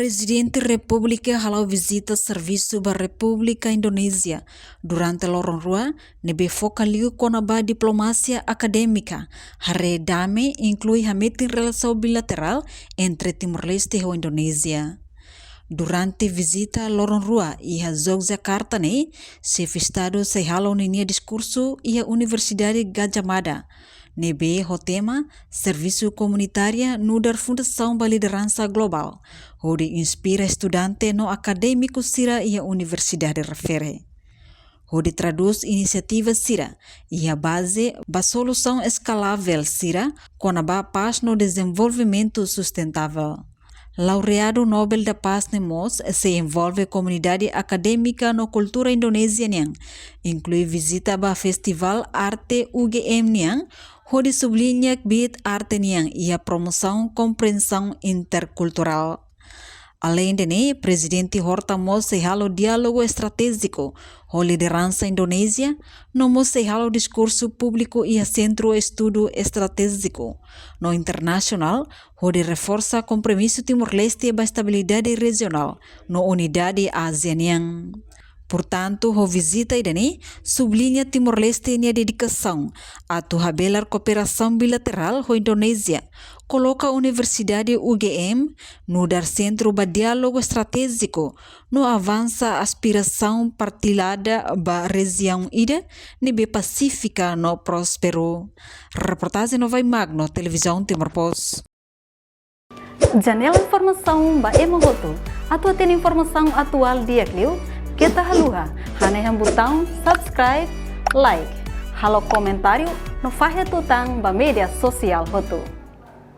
Presidente República halau visita serviço da República Indonésia. Durante lorong rua, nebe focaliu konaba diplomacia acadêmica. Hare dame inclui hametin relação bilateral entre Timor-Leste e Indonésia. Durante visita lorong rua ia Yogyakarta ne, chefe Estado se halau nenia discurso ia Universidade Gadjah Mada. Nebe o tema Serviço Comunitária nudar Fundação para Liderança Global, onde inspira estudante no acadêmico sira e a universidade refere. Onde traduz iniciativa sira e a base ba solução escalável sira com a paz no desenvolvimento sustentável. Laureado Nobel da Paz Nemos se envolve comunidade acadêmica no cultura indonésia niang, inclui visita ba Festival Arte UGM niang, onde sublinha bit arte niang e a promoção compreensão intercultural. Além de ne, presidente Horta se halo diálogo estratégico, a liderança indonésia, no se halo discurso público e a centro estudo estratégico. No internacional, onde reforça compromisso Timor-Leste e a estabilidade regional, no unidade ASEAN. Portanto, a visita idane sublinha Timor-Leste e a dedicação a habelar cooperação bilateral com a Indonésia, coloca a Universidade UGM no dar centro para diálogo estratégico, no avança aspiração partilhada para a região ida, nebe pacífica no próspero. Reportagem Novai Magno, Televisão Timor Post. Janela informação ba Emogoto, atau tem informação atual dia Clio, kita haluha, haneham botão subscribe, like, halo comentário, no fahe tutang ba media sosial hotu.